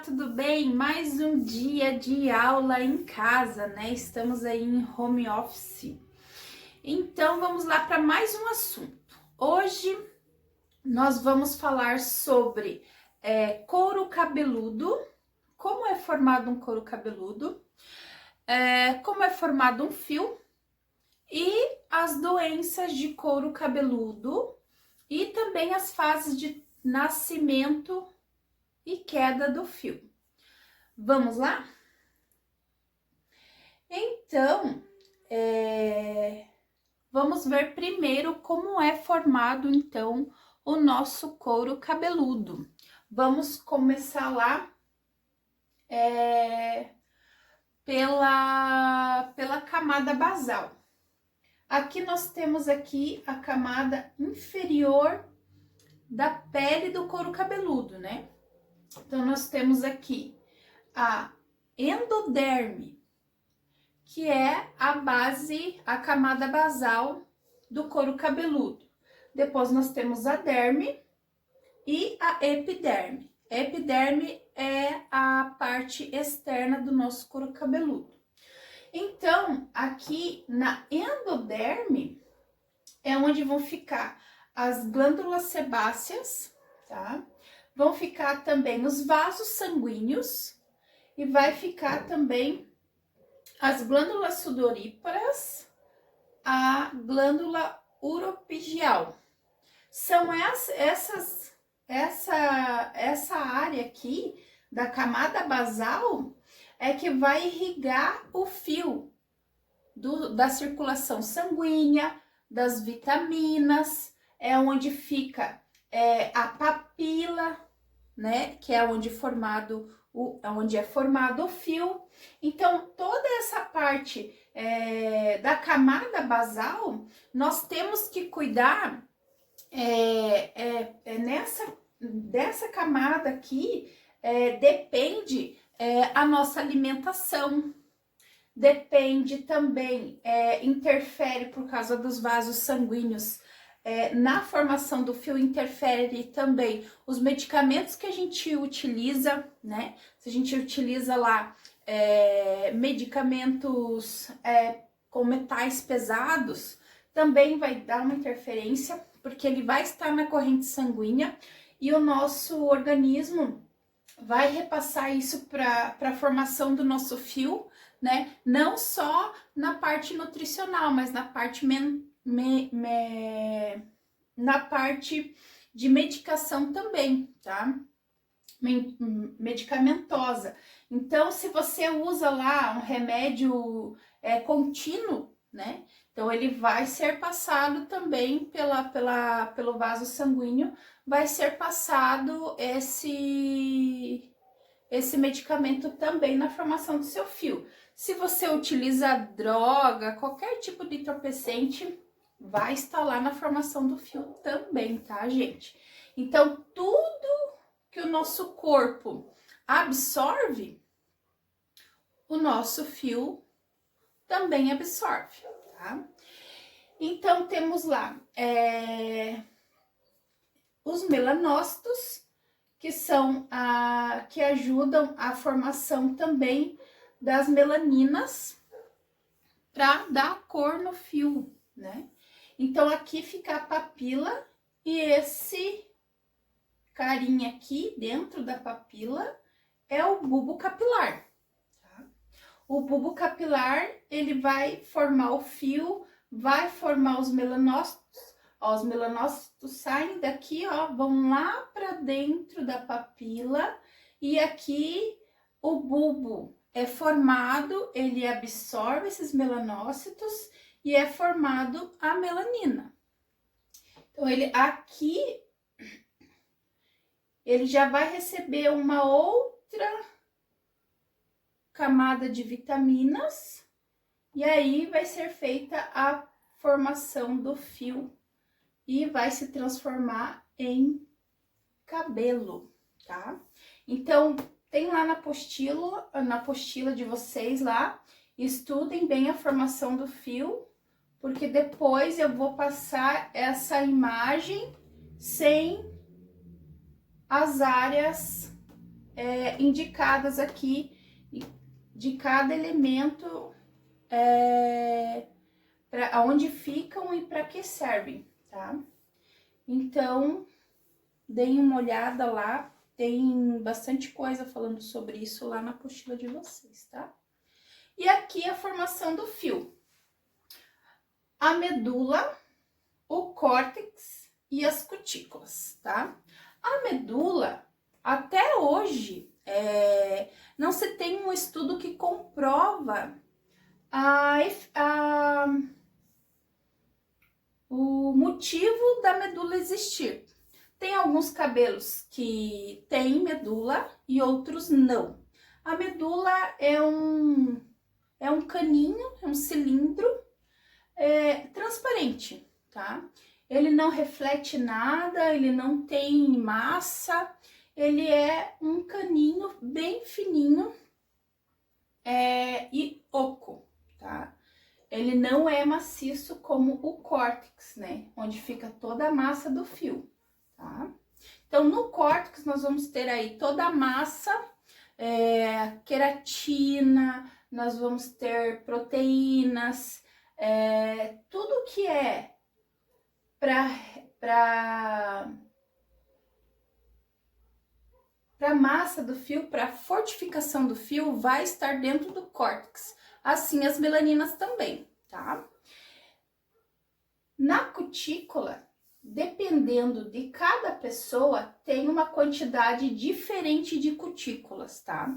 tudo bem? Mais um dia de aula em casa, né? Estamos aí em home office. Então, vamos lá para mais um assunto. Hoje, nós vamos falar sobre couro cabeludo, como é formado um couro cabeludo, como é formado um fio e as doenças de couro cabeludo e também as fases de nascimento e queda do fio. Vamos lá? Então, vamos ver primeiro como é formado, então, o nosso couro cabeludo. Vamos começar lá pela camada basal. Aqui nós temos aqui a camada inferior da pele do couro cabeludo, né? Então, nós temos aqui a endoderme, que é a base, a camada basal do couro cabeludo. Depois nós temos a derme e a epiderme. A epiderme é a parte externa do nosso couro cabeludo. Então, aqui na endoderme é onde vão ficar as glândulas sebáceas, tá? Vão ficar também os vasos sanguíneos e vai ficar também as glândulas sudoríparas, a glândula uropigial. São essa área aqui da camada basal é que vai irrigar o fio da circulação sanguínea, das vitaminas, é onde fica a papila, né, que é onde é formado o fio. Então, toda essa parte da camada basal, nós temos que cuidar dessa camada aqui, depende a nossa alimentação, depende também, interfere por causa dos vasos sanguíneos, na formação do fio, interfere também os medicamentos que a gente utiliza, né? Se a gente utiliza lá medicamentos com metais pesados, também vai dar uma interferência, porque ele vai estar na corrente sanguínea e o nosso organismo vai repassar isso para a formação do nosso fio, né? Não só na parte nutricional, mas na parte na parte de medicação também, tá? Medicamentosa. Então, se você usa lá um remédio contínuo, né? Então, ele vai ser passado também pelo vaso sanguíneo, vai ser passado esse medicamento também na formação do seu fio. Se você utiliza droga, qualquer tipo de entorpecente, vai estar lá na formação do fio também, tá, gente? Então, tudo que o nosso corpo absorve, o nosso fio também absorve, tá? Então, temos lá os melanócitos, que são que ajudam a formação também das melaninas para dar cor no fio, né? Então, aqui fica a papila e esse carinha aqui dentro da papila é o bulbo capilar, tá? O bulbo capilar, ele vai formar o fio, vai formar os melanócitos. Ó, os melanócitos saem daqui, ó, vão lá para dentro da papila e aqui o bulbo é formado, ele absorve esses melanócitos e é formado a melanina. Então, ele já vai receber uma outra camada de vitaminas e aí vai ser feita a formação do fio e vai se transformar em cabelo, tá? Então, tem lá na apostila de vocês lá, estudem bem a formação do fio, porque depois eu vou passar essa imagem sem as áreas indicadas aqui de cada elemento, aonde ficam e para que servem, tá? Então, deem uma olhada lá, tem bastante coisa falando sobre isso lá na apostila de vocês, tá? E aqui a formação do fio. A medula, o córtex e as cutículas, tá? A medula, até hoje, não se tem um estudo que comprova o motivo da medula existir. Tem alguns cabelos que têm medula e outros não. A medula é um caninho, é um cilindro transparente, tá? Ele não reflete nada, ele não tem massa, ele é um caninho bem fininho e oco, tá? Ele não é maciço como o córtex, né? Onde fica toda a massa do fio, tá? Então, no córtex, nós vamos ter aí toda a massa, queratina, nós vamos ter proteínas, tudo que é para a massa do fio, para a fortificação do fio, vai estar dentro do córtex. Assim as melaninas também, tá? Na cutícula, dependendo de cada pessoa, tem uma quantidade diferente de cutículas, tá?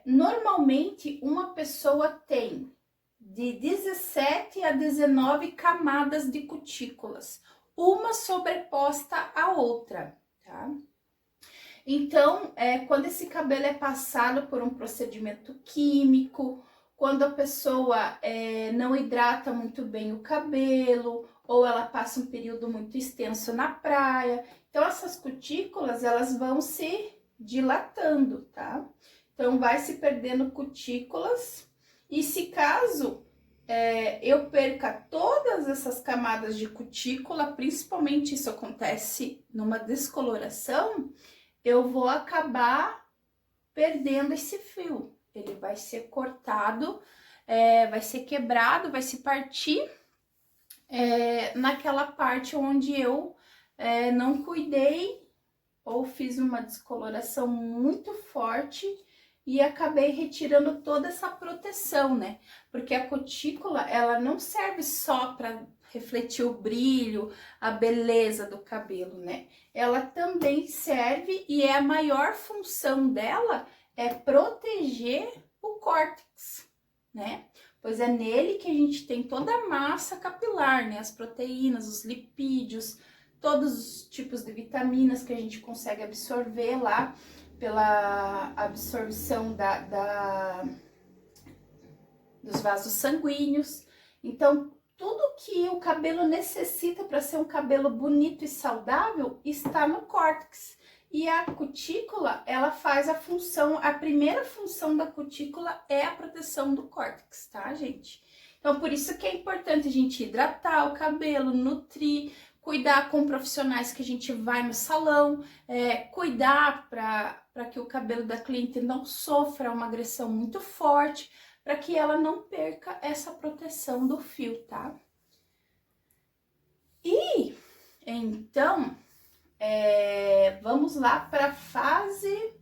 Normalmente, uma pessoa tem de 17 a 19 camadas de cutículas, uma sobreposta à outra, tá? Então, quando esse cabelo é passado por um procedimento químico, quando a pessoa não hidrata muito bem o cabelo, ou ela passa um período muito extenso na praia, então essas cutículas, elas vão se dilatando, tá? Então, vai se perdendo cutículas, e se caso eu perca todas essas camadas de cutícula, principalmente isso acontece numa descoloração, eu vou acabar perdendo esse fio. Ele vai ser cortado, vai ser quebrado, vai se partir naquela parte onde eu não cuidei ou fiz uma descoloração muito forte e acabei retirando toda essa proteção, né? Porque a cutícula, ela não serve só para refletir o brilho, a beleza do cabelo, né? Ela também serve, e a maior função dela é proteger o córtex, né? Pois é nele que a gente tem toda a massa capilar, né? As proteínas, os lipídios, todos os tipos de vitaminas que a gente consegue absorver lá pela absorção dos vasos sanguíneos. Então, tudo que o cabelo necessita para ser um cabelo bonito e saudável está no córtex. E a cutícula, ela faz a primeira função da cutícula é a proteção do córtex, tá, gente? Então, por isso que é importante a gente hidratar o cabelo, nutrir, cuidar com profissionais que a gente vai no salão, cuidar para que o cabelo da cliente não sofra uma agressão muito forte, para que ela não perca essa proteção do fio, tá? E, então, vamos lá para a fase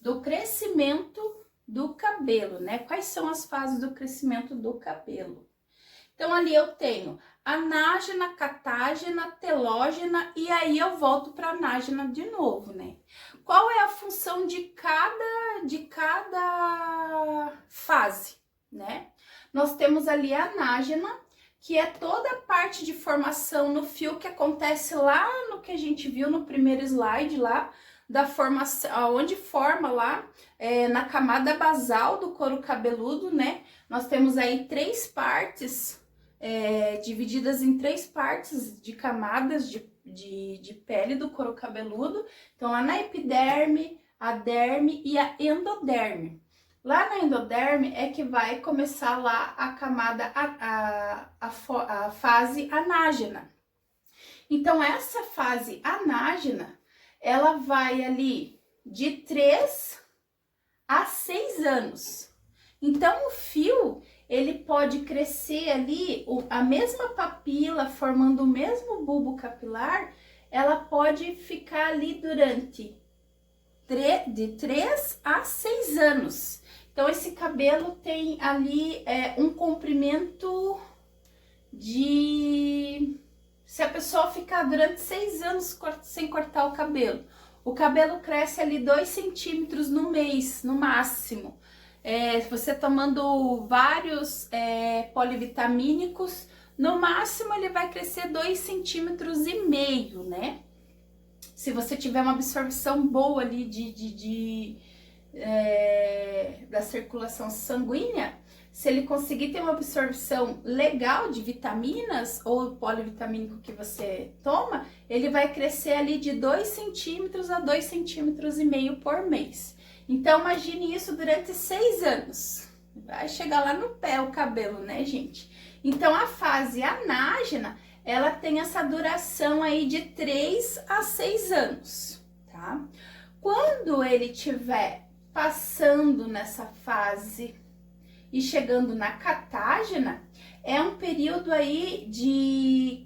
do crescimento do cabelo, né? Quais são as fases do crescimento do cabelo? Então, ali eu tenho anágena, catágena, telógena, e aí eu volto para anágena de novo, né? Qual é a função de cada fase, né? Nós temos ali a anágena, que é toda a parte de formação no fio que acontece lá no que a gente viu no primeiro slide lá, da formação, onde forma lá na camada basal do couro cabeludo, né? Nós temos aí 3 partes divididas em 3 partes de camadas de pele do couro cabeludo. Então, lá na epiderme, a derme e a endoderme. Lá na endoderme é que vai começar lá a camada, a fase anágena. Então, essa fase anágena, ela vai ali de 3 a 6 anos. Então, o fio, ele pode crescer ali, a mesma papila, formando o mesmo bulbo capilar, ela pode ficar ali durante de 3 a 6 anos. Então, esse cabelo tem ali um comprimento de... Se a pessoa ficar durante 6 anos sem cortar o cabelo cresce ali 2 centímetros no mês, no máximo. Você tomando vários polivitamínicos, no máximo ele vai crescer 2,5 centímetros, né? Se você tiver uma absorção boa ali da circulação sanguínea, se ele conseguir ter uma absorção legal de vitaminas ou polivitamínico que você toma, ele vai crescer ali de 2 centímetros a 2,5 centímetros por mês. Então, imagine isso durante 6 anos. Vai chegar lá no pé o cabelo, né, gente? Então, a fase anágena, ela tem essa duração aí de 3 a 6 anos, tá? Quando ele tiver passando nessa fase e chegando na catágena, é um período aí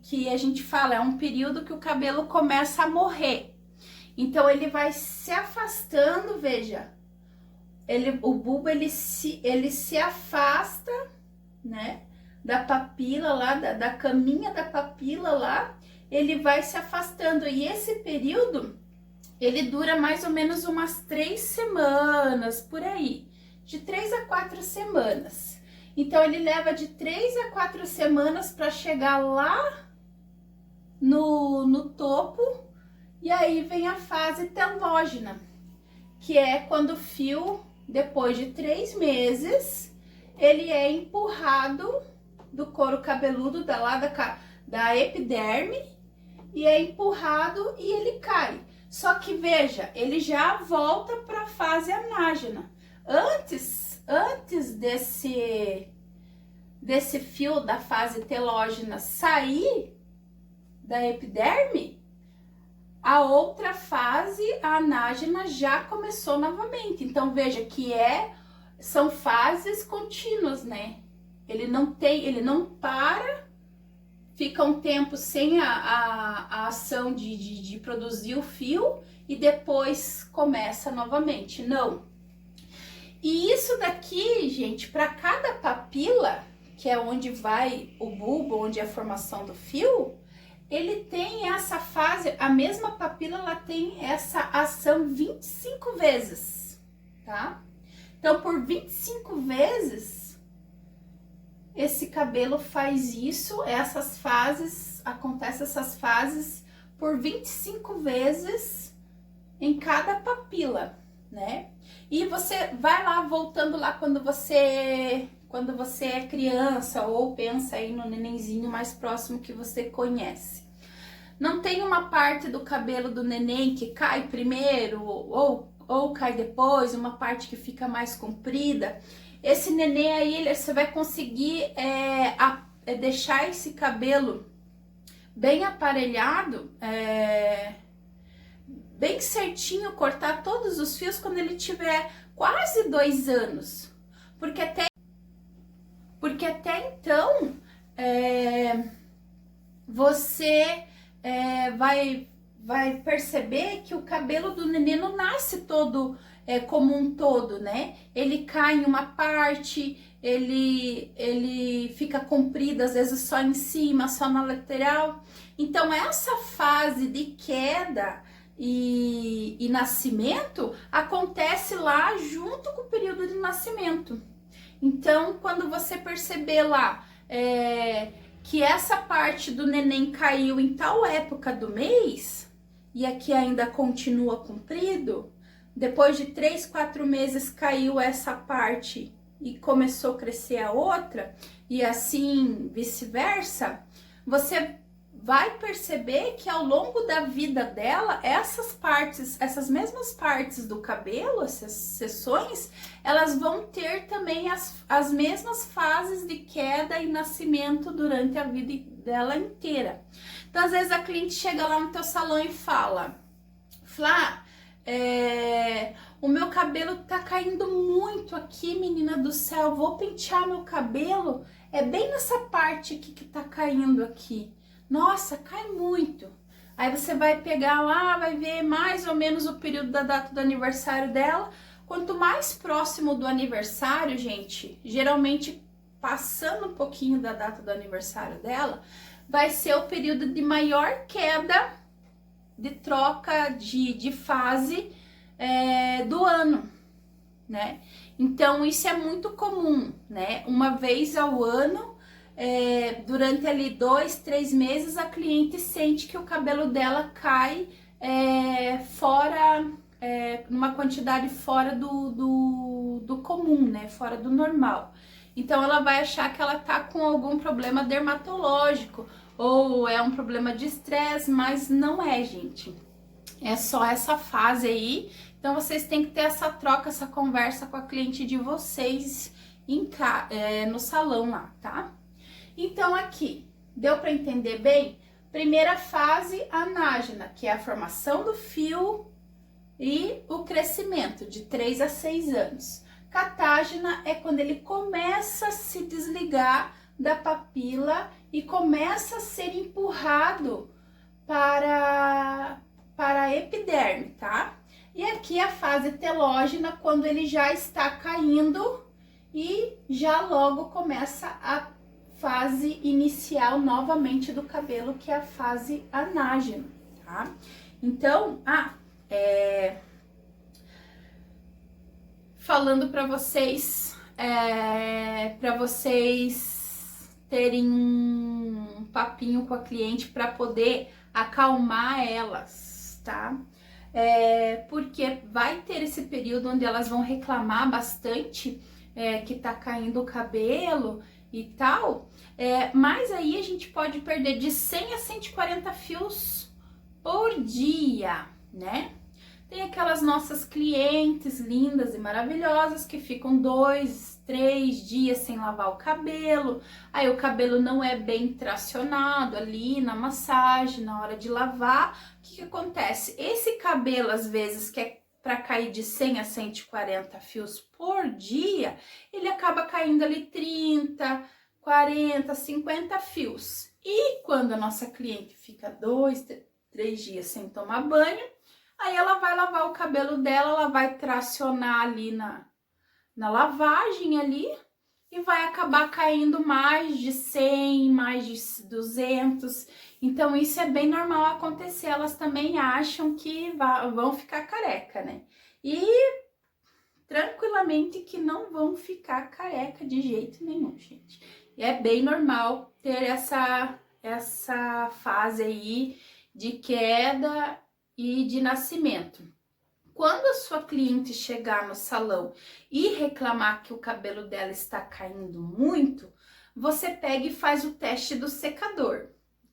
que a gente fala, é um período que o cabelo começa a morrer. Então, ele vai se afastando, veja, o bulbo, ele se afasta, né, da papila lá, da caminha da papila lá, ele vai se afastando, e esse período, ele dura mais ou menos umas 3 semanas, por aí, de 3 a 4 semanas. Então, ele leva de 3 a 4 semanas para chegar lá no topo. E aí vem a fase telógena, que é quando o fio, depois de 3 meses, ele é empurrado do couro cabeludo, da epiderme, e é empurrado e ele cai. Só que veja, ele já volta para a fase anágena. Antes desse fio da fase telógena sair da epiderme, a outra fase, a anágena, já começou novamente. Então, veja que são fases contínuas, né? Ele não para, fica um tempo sem a ação de produzir o fio e depois começa novamente. Não. E isso daqui, gente, para cada papila, que é onde vai o bulbo, onde é a formação do fio, ele tem essa fase, a mesma papila, ela tem essa ação 25 vezes, tá? Então, por 25 vezes, esse cabelo faz isso, acontece essas fases por 25 vezes em cada papila, né? E você vai lá, voltando lá quando você é criança ou pensa aí no nenenzinho mais próximo que você conhece. Não tem uma parte do cabelo do neném que cai primeiro ou cai depois, uma parte que fica mais comprida. Esse neném aí, você vai conseguir deixar esse cabelo bem aparelhado, bem certinho, cortar todos os fios quando ele tiver quase 2 anos. Porque até então, você vai perceber que o cabelo do neném não nasce todo como um todo, né? Ele cai em uma parte, ele fica comprido, às vezes só em cima, só na lateral. Então, essa fase de queda e nascimento acontece lá junto com o período de nascimento. Então, quando você perceber lá que essa parte do neném caiu em tal época do mês e aqui ainda continua comprido, depois de 3, 4 meses caiu essa parte e começou a crescer a outra, e assim vice-versa, você vai perceber que ao longo da vida dela, essas mesmas partes do cabelo, essas seções, elas vão ter também as mesmas fases de queda e nascimento durante a vida dela inteira. Então, às vezes a cliente chega lá no teu salão e fala: Flá, cabelo tá caindo muito aqui, menina do céu, vou pentear meu cabelo, é bem nessa parte aqui que tá caindo aqui. Nossa, cai muito. Aí você vai pegar lá, vai ver mais ou menos o período da data do aniversário dela. Quanto mais próximo do aniversário, gente, geralmente passando um pouquinho da data do aniversário dela, vai ser o período de maior queda de troca de fase do ano, né? Então isso é muito comum, né? Uma vez ao ano, durante ali 2, 3 meses, a cliente sente que o cabelo dela cai fora, numa quantidade fora do comum, né? Fora do normal. Então ela vai achar que ela tá com algum problema dermatológico ou é um problema de estresse, mas não é, gente. É só essa fase aí. Então vocês têm que ter essa troca, essa conversa com a cliente de vocês no salão lá, tá? Então aqui, deu para entender bem? Primeira fase, anágena, que é a formação do fio e o crescimento de 3 a 6 anos. Catágena é quando ele começa a se desligar da papila e começa a ser empurrado para a epiderme, tá? E aqui a fase telógena, quando ele já está caindo e já logo começa a fase inicial novamente do cabelo, que é a fase anágena, tá? Então, falando para vocês terem um papinho com a cliente para poder acalmar elas, tá? Porque vai ter esse período onde elas vão reclamar bastante que tá caindo o cabelo e tal, mas aí a gente pode perder de 100 a 140 fios por dia, né? Tem aquelas nossas clientes lindas e maravilhosas que ficam 2, 3 dias sem lavar o cabelo, aí o cabelo não é bem tracionado ali na massagem, na hora de lavar. O que acontece? Esse cabelo, às vezes, que é para cair de 100 a 140 fios por dia, ele acaba caindo ali 30, 40, 50 fios. E quando a nossa cliente fica 2, 3 dias sem tomar banho, aí ela vai lavar o cabelo dela, ela vai tracionar ali na lavagem ali e vai acabar caindo mais de 100, mais de 200. Então isso é bem normal acontecer, elas também acham que vão ficar careca, né? E tranquilamente que não vão ficar careca de jeito nenhum, gente. E é bem normal ter essa fase aí de queda e de nascimento. Quando a sua cliente chegar no salão e reclamar que o cabelo dela está caindo muito, você pega e faz o teste do secador,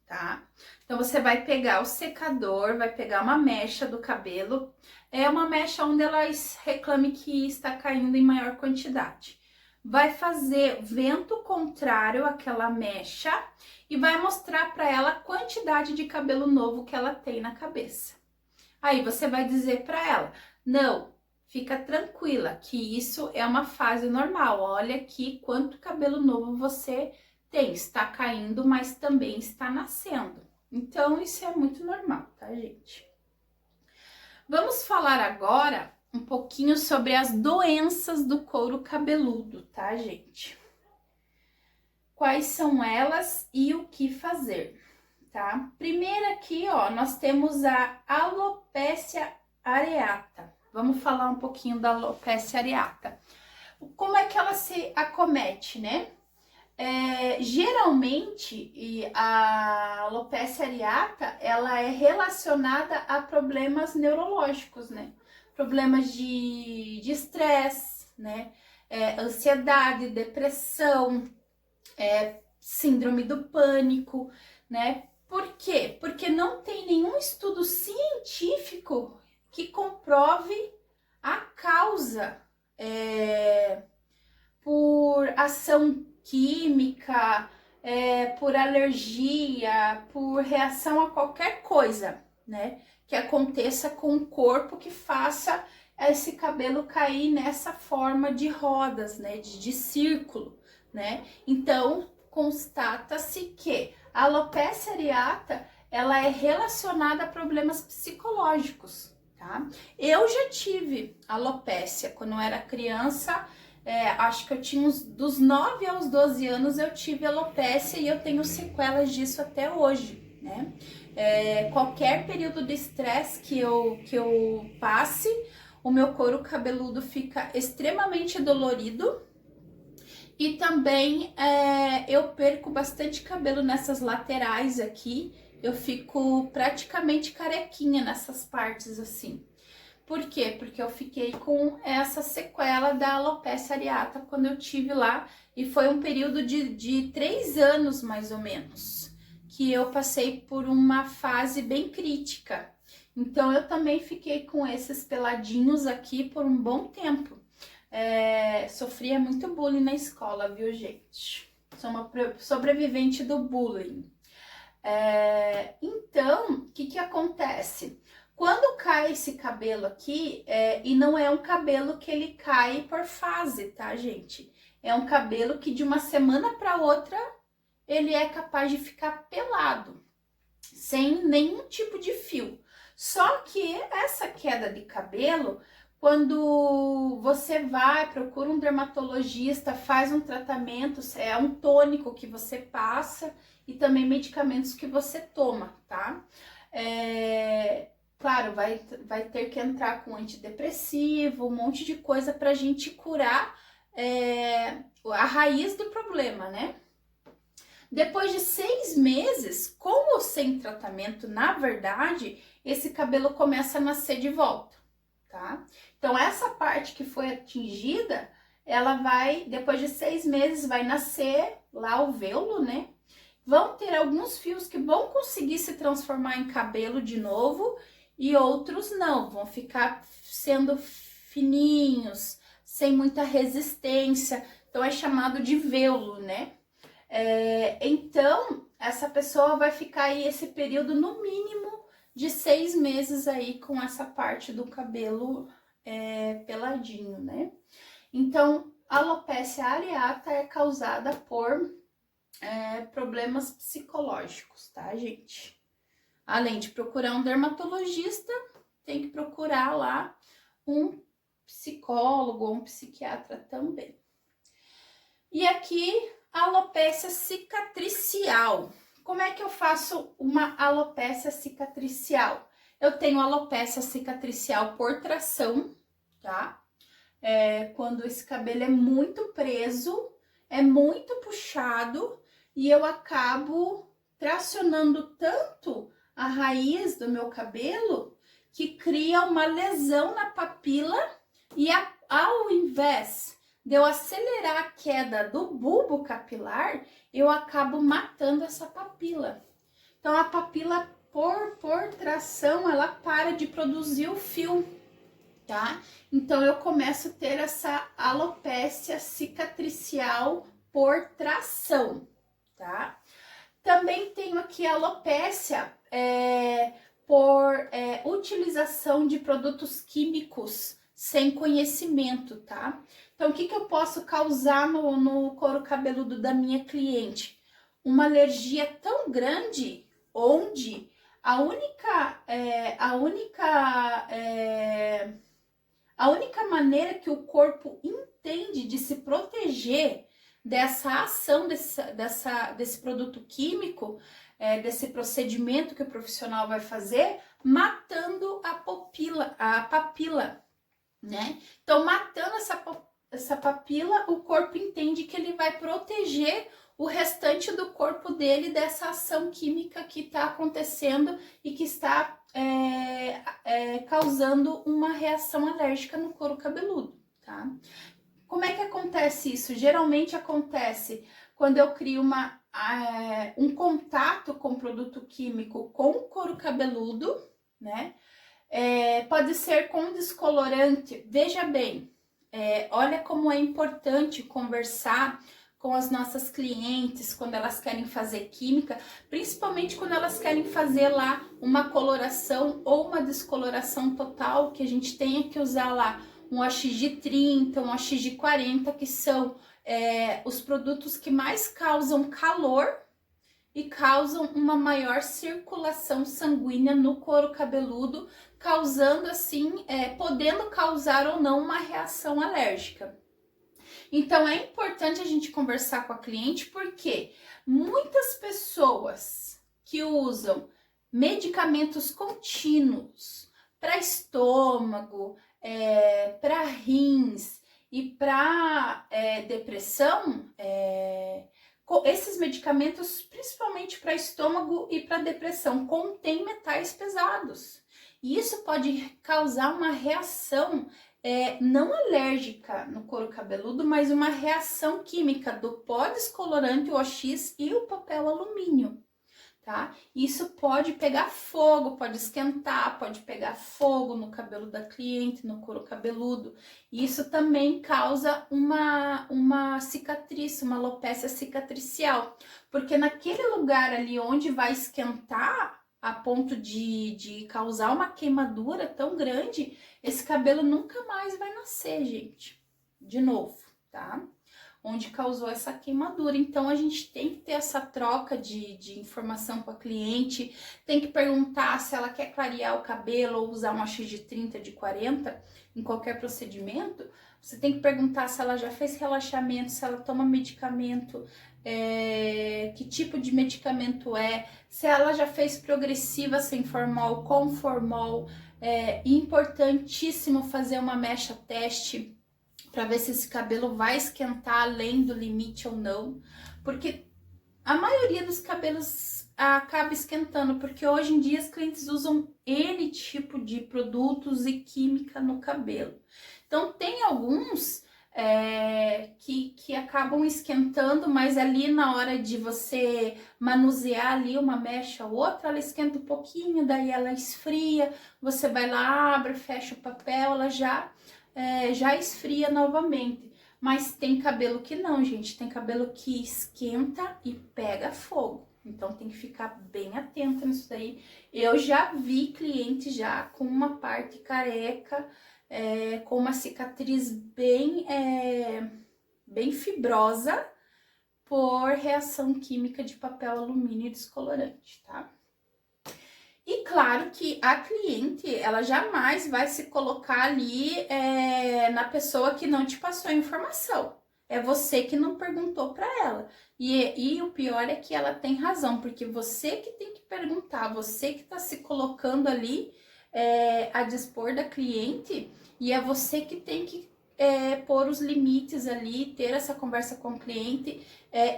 tá? Então você vai pegar o secador, vai pegar uma mecha do cabelo, é uma mecha onde ela reclame que está caindo em maior quantidade. Vai fazer vento contrário àquela mecha e vai mostrar para ela a quantidade de cabelo novo que ela tem na cabeça. Aí você vai dizer para ela, não, fica tranquila, que isso é uma fase normal. Olha aqui quanto cabelo novo você tem, está caindo, mas também está nascendo. Então, isso é muito normal, tá, gente? Vamos falar agora um pouquinho sobre as doenças do couro cabeludo, tá, gente? Quais são elas e o que fazer? Tá? Primeiro aqui, ó, nós temos a alopecia areata. Vamos falar um pouquinho da alopecia areata. Como é que ela se acomete, né? Geralmente, a alopecia areata, ela é relacionada a problemas neurológicos, né? Problemas de estresse, né? Ansiedade, depressão, síndrome do pânico, né? Por quê? Porque não tem nenhum estudo científico que comprove a causa por ação química, por alergia, por reação a qualquer coisa, né? Que aconteça com o corpo que faça esse cabelo cair nessa forma de rodas, né, de círculo, né? Então, constata-se que a alopecia areata, ela é relacionada a problemas psicológicos, tá? Eu já tive alopecia quando eu era criança, acho que eu tinha dos 9 aos 12 anos eu tive alopecia e eu tenho sequelas disso até hoje, né? Qualquer período de estresse que eu passe, o meu couro cabeludo fica extremamente dolorido e também eu perco bastante cabelo nessas laterais aqui, eu fico praticamente carequinha nessas partes assim. Por quê? Porque eu fiquei com essa sequela da alopecia areata quando eu tive lá e foi um período de 3 anos mais ou menos que eu passei por uma fase bem crítica. Então eu também fiquei com esses peladinhos aqui por um bom tempo. Sofria muito bullying na escola, viu, gente? Sou uma sobrevivente do bullying. Então, o que acontece? Quando cai esse cabelo aqui, e não é um cabelo que ele cai por fase, tá, gente? É um cabelo que de uma semana para outra ele é capaz de ficar pelado, sem nenhum tipo de fio. Só que essa queda de cabelo, quando você procura um dermatologista, faz um tratamento, é um tônico que você passa e também medicamentos que você toma, tá? Claro, vai ter que entrar com antidepressivo, um monte de coisa pra gente curar a raiz do problema, né? Depois de 6 meses, com ou sem tratamento, na verdade, esse cabelo começa a nascer de volta, tá? Então, essa parte que foi atingida, ela vai, depois de 6 meses, vai nascer lá o veulo, né? Vão ter alguns fios que vão conseguir se transformar em cabelo de novo e outros não, vão ficar sendo fininhos, sem muita resistência. Então, é chamado de veulo, né? Então, essa pessoa vai ficar aí esse período no mínimo de 6 meses aí com essa parte do cabelo peladinho, né? Então, a alopecia areata é causada por problemas psicológicos, tá, gente? Além de procurar um dermatologista, tem que procurar lá um psicólogo ou um psiquiatra também. E aqui, a alopecia cicatricial. Como é que eu faço uma alopecia cicatricial? Eu tenho alopecia cicatricial por tração, tá? Quando esse cabelo é muito preso, é muito puxado e eu acabo tracionando tanto a raiz do meu cabelo que cria uma lesão na papila e ao invés de eu acelerar a queda do bulbo capilar, eu acabo matando essa papila. Então, a papila, por tração, ela para de produzir o fio, tá? Então, eu começo a ter essa alopecia cicatricial por tração, tá? Também tenho aqui a alopecia por utilização de produtos químicos sem conhecimento, tá? Então, o que eu posso causar no couro cabeludo da minha cliente? Uma alergia tão grande, onde a única maneira que o corpo entende de se proteger dessa ação desse produto químico, desse procedimento que o profissional vai fazer, matando a papila, né? Então, matando essa papila, o corpo entende que ele vai proteger o restante do corpo dele dessa ação química que está acontecendo e que está causando uma reação alérgica no couro cabeludo, tá? Como é que acontece isso? Geralmente acontece quando eu crio um contato com produto químico com o couro cabeludo, né? Pode ser com descolorante. Veja bem, olha como é importante conversar com as nossas clientes quando elas querem fazer química, principalmente quando elas querem fazer lá uma coloração ou uma descoloração total, que a gente tenha que usar lá um AX de 30, um AX de 40, que são os produtos que mais causam calor e causam uma maior circulação sanguínea no couro cabeludo, causando assim, podendo causar ou não uma reação alérgica. Então é importante a gente conversar com a cliente, porque muitas pessoas que usam medicamentos contínuos para estômago, para rins e para depressão, esses medicamentos, principalmente para estômago e para depressão, contêm metais pesados. E isso pode causar uma reação não alérgica no couro cabeludo, mas uma reação química do pó descolorante, o OX e o papel alumínio, tá? Isso pode pegar fogo, pode esquentar, pode pegar fogo no cabelo da cliente, no couro cabeludo. Isso também causa uma cicatriz, uma alopécia cicatricial, porque naquele lugar ali onde vai esquentar, a ponto de causar uma queimadura tão grande, esse cabelo nunca mais vai nascer, gente, de novo, tá? Onde causou essa queimadura. Então, a gente tem que ter essa troca de informação com a cliente, tem que perguntar se ela quer clarear o cabelo ou usar um AX de 30, de 40, em qualquer procedimento. Você tem que perguntar se ela já fez relaxamento, se ela toma medicamento, que tipo de medicamento se ela já fez progressiva sem formol, com formol. Importantíssimo fazer uma mecha teste para ver se esse cabelo vai esquentar além do limite ou não, porque a maioria dos cabelos acaba esquentando, porque hoje em dia os clientes usam N tipo de produtos e química no cabelo. Então tem alguns que acabam esquentando, mas ali na hora de você manusear ali uma mecha ou outra, ela esquenta um pouquinho, daí ela esfria, você vai lá, abre, fecha o papel, ela já esfria novamente. Mas tem cabelo que não, gente, tem cabelo que esquenta e pega fogo. Então tem que ficar bem atenta nisso daí. Eu já vi cliente já com uma parte careca, com uma cicatriz bem fibrosa por reação química de papel alumínio e descolorante, tá? E claro que a cliente, ela jamais vai se colocar ali na pessoa que não te passou a informação. É você que não perguntou para ela. E o pior é que ela tem razão, porque você que tem que perguntar, você que está se colocando ali a dispor da cliente, e é você que tem que pôr os limites ali, ter essa conversa com o cliente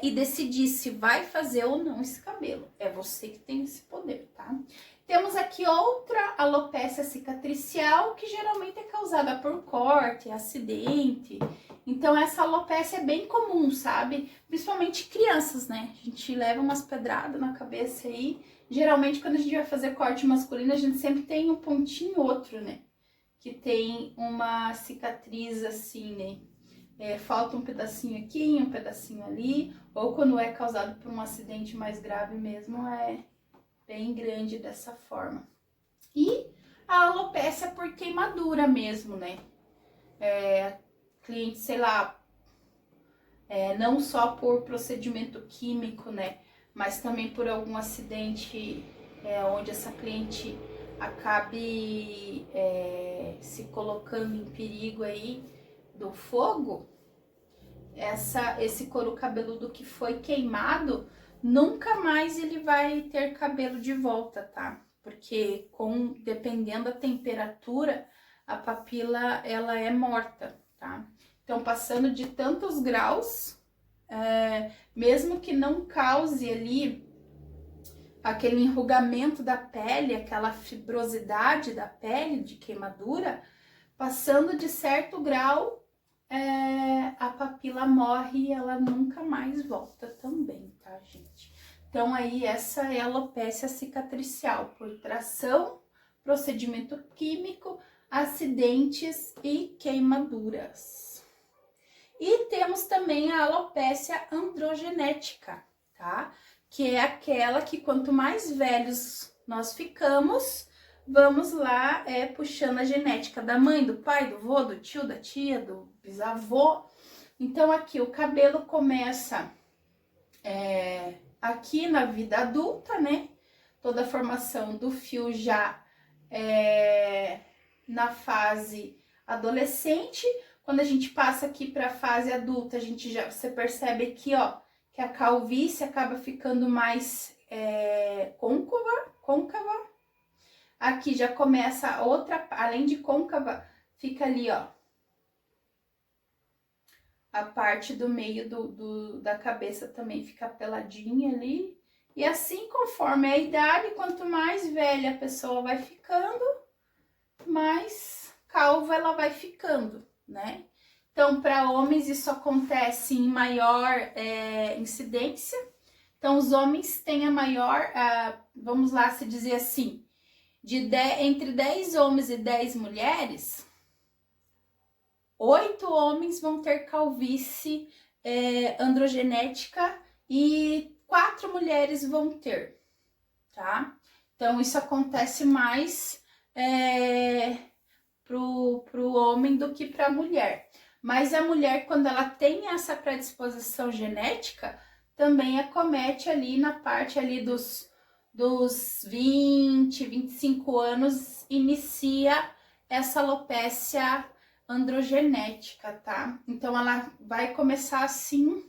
e decidir se vai fazer ou não esse cabelo. É você que tem esse poder, tá? Temos aqui outra alopécia cicatricial, que geralmente é causada por corte, acidente. Então, essa alopécia é bem comum, sabe? Principalmente crianças, né? A gente leva umas pedradas na cabeça aí. Geralmente, quando a gente vai fazer corte masculino, a gente sempre tem um pontinho outro, né? Que tem uma cicatriz assim, né? Falta um pedacinho aqui, um pedacinho ali. Ou quando é causado por um acidente mais grave mesmo, é bem grande dessa forma. E a alopécia por queimadura mesmo, né? Cliente, sei lá, não só por procedimento químico, né? Mas também por algum acidente onde essa cliente acabe se colocando em perigo aí do fogo. Esse couro cabeludo que foi queimado, nunca mais ele vai ter cabelo de volta, tá? Porque dependendo da temperatura, a papila ela é morta, tá? Então, passando de tantos graus, mesmo que não cause ali aquele enrugamento da pele, aquela fibrosidade da pele de queimadura, passando de certo grau, a papila morre e ela nunca mais volta também, tá, gente? Então, aí, essa é a alopécia cicatricial por tração, procedimento químico, acidentes e queimaduras. E temos também a alopécia androgenética, tá? Que é aquela que quanto mais velhos nós ficamos, vamos lá puxando a genética da mãe, do pai, do vô, do tio, da tia, do bisavô. Então aqui o cabelo começa aqui na vida adulta, né? Toda a formação do fio já na fase adolescente. Quando a gente passa aqui para a fase adulta, você percebe aqui, ó, que a calvície acaba ficando mais côncava. Aqui já começa a outra, além de côncava, fica ali, ó, a parte do meio da cabeça também fica peladinha ali. E assim, conforme a idade, quanto mais velha a pessoa vai ficando, mais calva ela vai ficando, né? Então, para homens, isso acontece em maior incidência. Então, os homens têm a maior, vamos lá se dizer assim, entre 10 homens e 10 mulheres, 8 homens vão ter calvície androgenética e 4 mulheres vão ter, tá? Então, isso acontece mais pro homem do que para a mulher. Mas a mulher, quando ela tem essa predisposição genética, também acomete ali na parte ali dos 20, 25 anos, inicia essa alopécia androgenética, tá? Então, ela vai começar assim,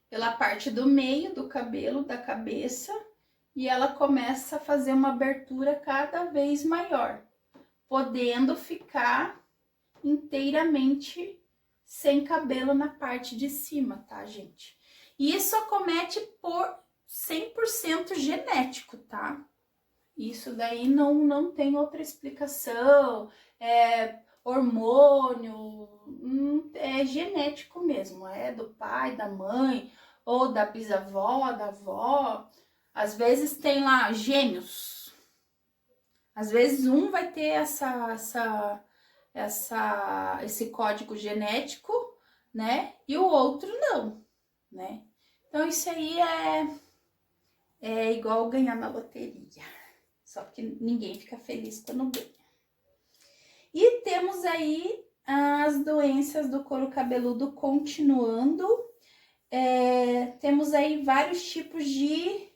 pela parte do meio do cabelo, da cabeça, e ela começa a fazer uma abertura cada vez maior, podendo ficar inteiramente sem cabelo na parte de cima, tá, gente? E isso acomete por 100% genético, tá? Isso daí não tem outra explicação, hormônio, é genético mesmo, é do pai, da mãe, ou da bisavó, da avó. Às vezes tem lá gêmeos, às vezes um vai ter esse código genético, né? E o outro não, né? Então, isso aí é igual ganhar na loteria. Só que ninguém fica feliz quando ganha. E temos aí as doenças do couro cabeludo continuando. Temos aí vários tipos de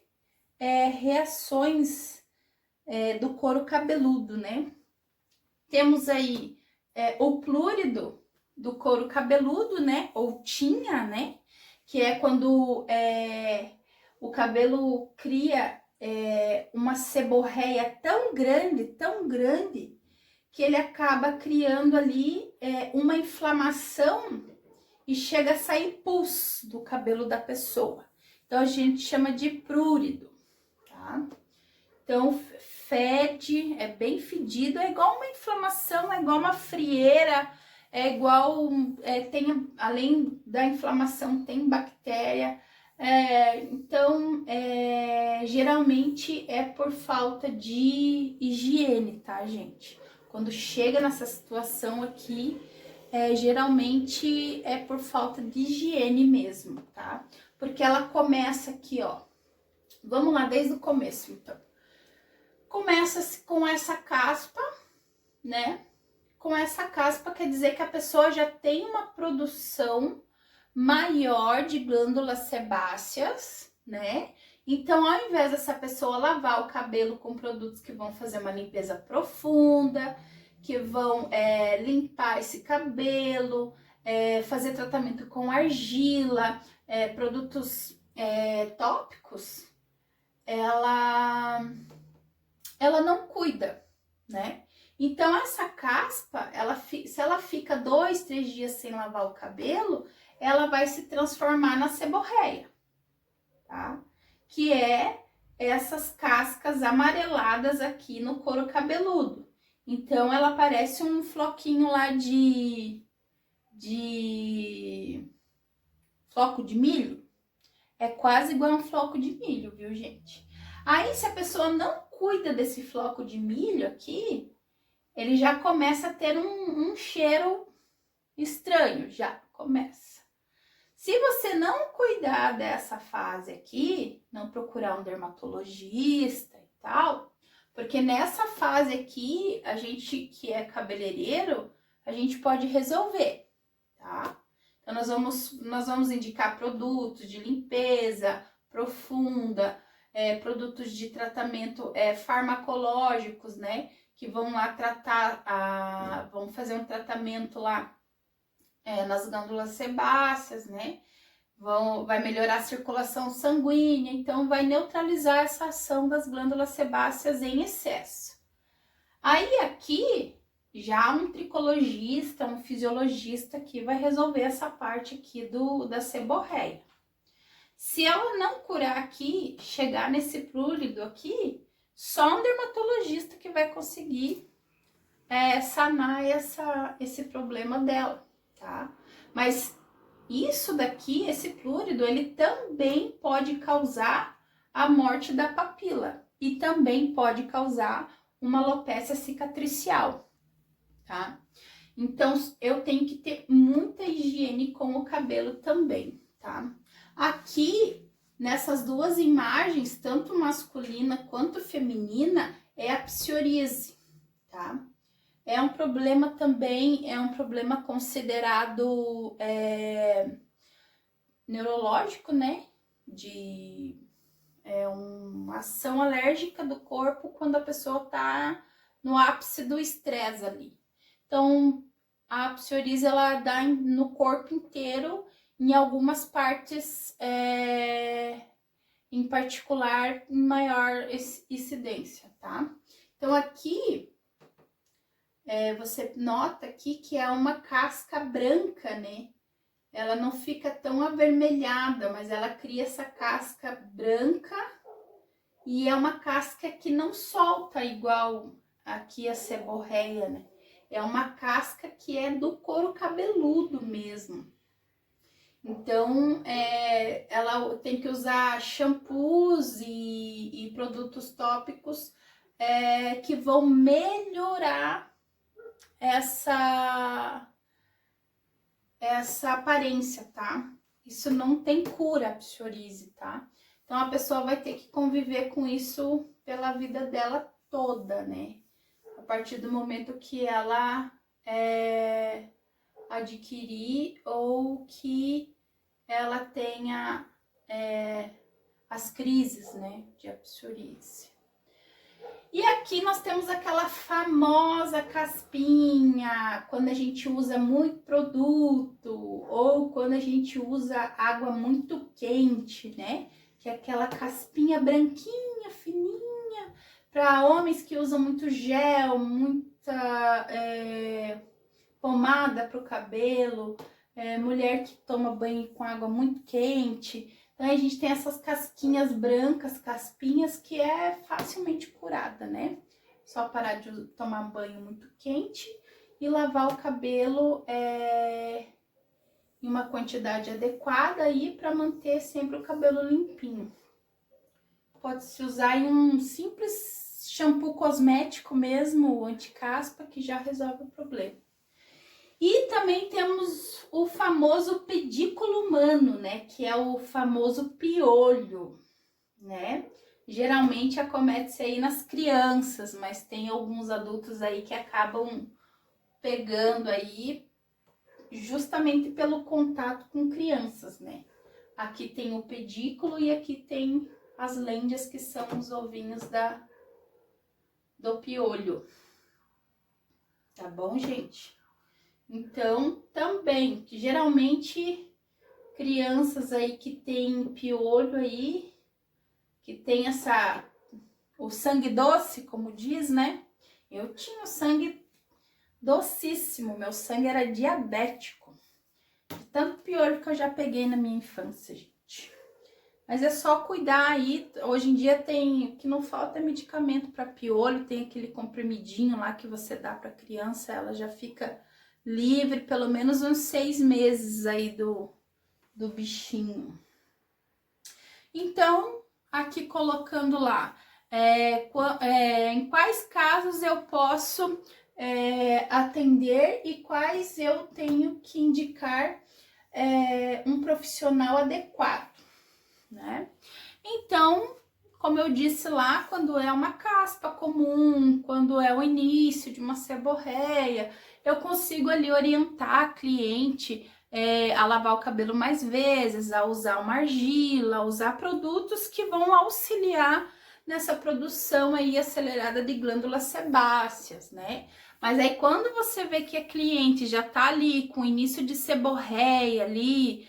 reações do couro cabeludo, né? Temos aí o plúrido do couro cabeludo, né? Ou tinha, né? Que é quando o cabelo cria uma seborreia tão grande, que ele acaba criando ali uma inflamação e chega a sair pus do cabelo da pessoa. Então, a gente chama de prurido, tá? Então, fede, é bem fedido, é igual uma inflamação, é igual uma frieira, é igual, além da inflamação, tem bactéria. Então, geralmente é por falta de higiene, tá, gente? Quando chega nessa situação aqui, geralmente é por falta de higiene mesmo, tá? Porque ela começa aqui, ó. Vamos lá, desde o começo, então. Começa com essa caspa, né? Com essa caspa quer dizer que a pessoa já tem uma produção maior de glândulas sebáceas, né? Então, ao invés dessa pessoa lavar o cabelo com produtos que vão fazer uma limpeza profunda, que vão limpar esse cabelo, fazer tratamento com argila, produtos tópicos, ela não cuida, né? Então, essa caspa, se ela fica 2, 3 dias sem lavar o cabelo, ela vai se transformar na seborreia, tá? Que é essas cascas amareladas aqui no couro cabeludo. Então, ela parece um floquinho lá de floco de milho. É quase igual um floco de milho, viu, gente? Aí, se a pessoa não cuida desse floco de milho aqui, ele já começa a ter um cheiro estranho, já começa. Se você não cuidar dessa fase aqui, não procurar um dermatologista e tal, porque nessa fase aqui, a gente que é cabeleireiro, a gente pode resolver, tá? Então, nós vamos indicar produtos de limpeza profunda, produtos de tratamento farmacológicos, né? Que vão lá tratar, vão fazer um tratamento lá nas glândulas sebáceas, né? Vai melhorar a circulação sanguínea, então vai neutralizar essa ação das glândulas sebáceas em excesso. Aí aqui, já um tricologista, um fisiologista que vai resolver essa parte aqui da seborreia. Se ela não curar aqui, chegar nesse prurido aqui, só um dermatologista que vai conseguir sanar esse problema dela, tá? Mas isso daqui, esse prurido, ele também pode causar a morte da papila e também pode causar uma alopécia cicatricial, tá? Então, eu tenho que ter muita higiene com o cabelo também, tá? Aqui, nessas duas imagens, tanto masculina quanto feminina, é a psoríase, tá? É um problema também, é um problema considerado neurológico, né? Uma ação alérgica do corpo quando a pessoa tá no ápice do estresse ali. Então, a psoríase, ela dá no corpo inteiro, em algumas partes, em particular, em maior incidência, tá? Então, aqui, você nota aqui que é uma casca branca, né? Ela não fica tão avermelhada, mas ela cria essa casca branca e é uma casca que não solta igual aqui a seborreia, né? É uma casca que é do couro cabeludo mesmo. Então, ela tem que usar shampoos e produtos tópicos que vão melhorar essa aparência, tá? Isso não tem cura, a psoríase, tá? Então, a pessoa vai ter que conviver com isso pela vida dela toda, né? A partir do momento que ela adquirir ou que ela tenha as crises, né, de psoríase. E aqui nós temos aquela famosa caspinha, quando a gente usa muito produto ou quando a gente usa água muito quente, né? Que é aquela caspinha branquinha, fininha, para homens que usam muito gel, muita pomada para o cabelo, mulher que toma banho com água muito quente. Então, a gente tem essas casquinhas brancas, caspinhas, que é facilmente curada, né? Só parar de tomar banho muito quente e lavar o cabelo em uma quantidade adequada aí para manter sempre o cabelo limpinho. Pode-se usar em um simples shampoo cosmético mesmo, anti-caspa, que já resolve o problema. E também temos o famoso pedículo humano, né? Que é o famoso piolho, né? Geralmente acomete-se aí nas crianças, mas tem alguns adultos aí que acabam pegando aí justamente pelo contato com crianças, né? Aqui tem o pedículo e aqui tem as lêndias, que são os ovinhos do piolho. Tá bom, gente? Então, também, que geralmente crianças aí que tem piolho aí, que tem o sangue doce, como diz, né? Eu tinha o sangue docíssimo, meu sangue era diabético. De tanto piolho que eu já peguei na minha infância, gente. Mas é só cuidar aí. Hoje em dia o que não falta é medicamento para piolho, tem aquele comprimidinho lá que você dá para criança, ela já fica livre pelo menos uns 6 meses aí do bichinho. Então, aqui colocando lá, em quais casos eu posso atender e quais eu tenho que indicar um profissional adequado, né? Então, como eu disse lá, quando é uma caspa comum, quando é o início de uma seborreia, eu consigo ali orientar a cliente a lavar o cabelo mais vezes, a usar uma argila, a usar produtos que vão auxiliar nessa produção aí acelerada de glândulas sebáceas, né? Mas aí quando você vê que a cliente já tá ali com início de seborreia ali,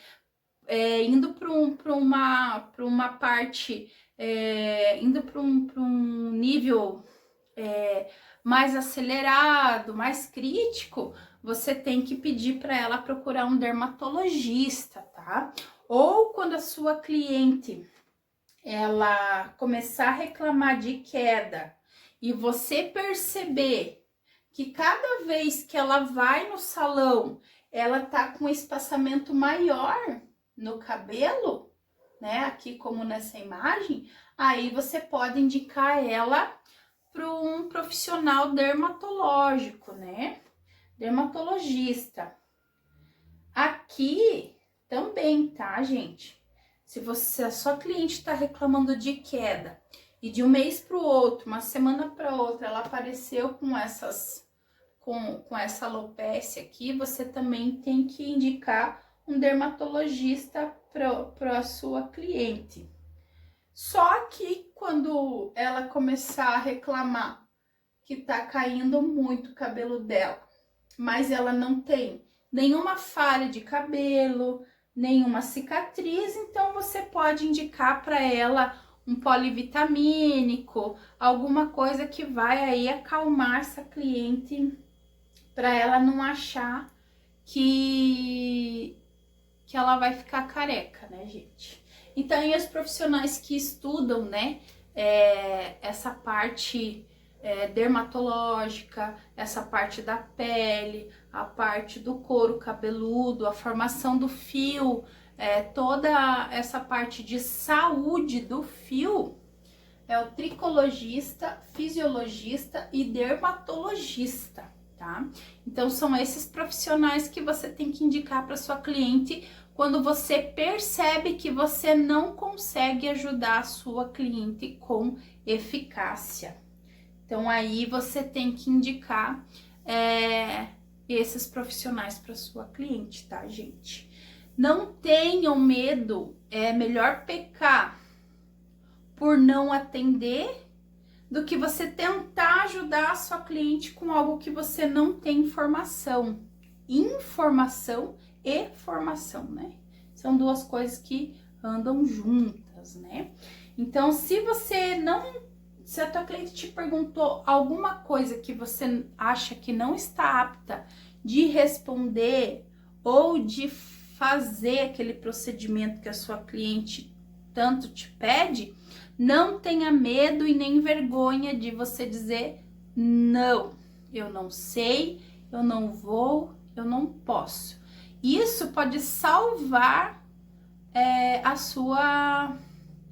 indo para uma parte, indo para um nível mais acelerado, mais crítico, você tem que pedir para ela procurar um dermatologista, tá? Ou quando a sua cliente ela começar a reclamar de queda e você perceber que cada vez que ela vai no salão, ela tá com um espaçamento maior no cabelo, né? Aqui como nessa imagem, aí você pode indicar ela para um profissional dermatológico, né? Dermatologista. Aqui também, tá, gente? Se a sua cliente está reclamando de queda e de um mês para o outro, uma semana para outra, ela apareceu com essa alopecia aqui, você também tem que indicar um dermatologista para a sua cliente. Só que quando ela começar a reclamar que tá caindo muito o cabelo dela, mas ela não tem nenhuma falha de cabelo, nenhuma cicatriz, então você pode indicar para ela um polivitamínico, alguma coisa que vai aí acalmar essa cliente para ela não achar que ela vai ficar careca, né, gente? Então, e os profissionais que estudam, né, essa parte dermatológica, essa parte da pele, a parte do couro cabeludo, a formação do fio, toda essa parte de saúde do fio, é o tricologista, fisiologista e dermatologista, tá? Então, são esses profissionais que você tem que indicar para sua cliente quando você percebe que você não consegue ajudar a sua cliente com eficácia. Então, aí você tem que indicar esses profissionais para sua cliente, tá, gente? Não tenham medo, é melhor pecar por não atender do que você tentar ajudar a sua cliente com algo que você não tem informação. Informação e formação, né? São duas coisas que andam juntas, né? Então, se a tua cliente te perguntou alguma coisa que você acha que não está apta de responder ou de fazer aquele procedimento que a sua cliente tanto te pede, não tenha medo e nem vergonha de você dizer não, eu não sei, eu não vou, eu não posso. Isso pode salvar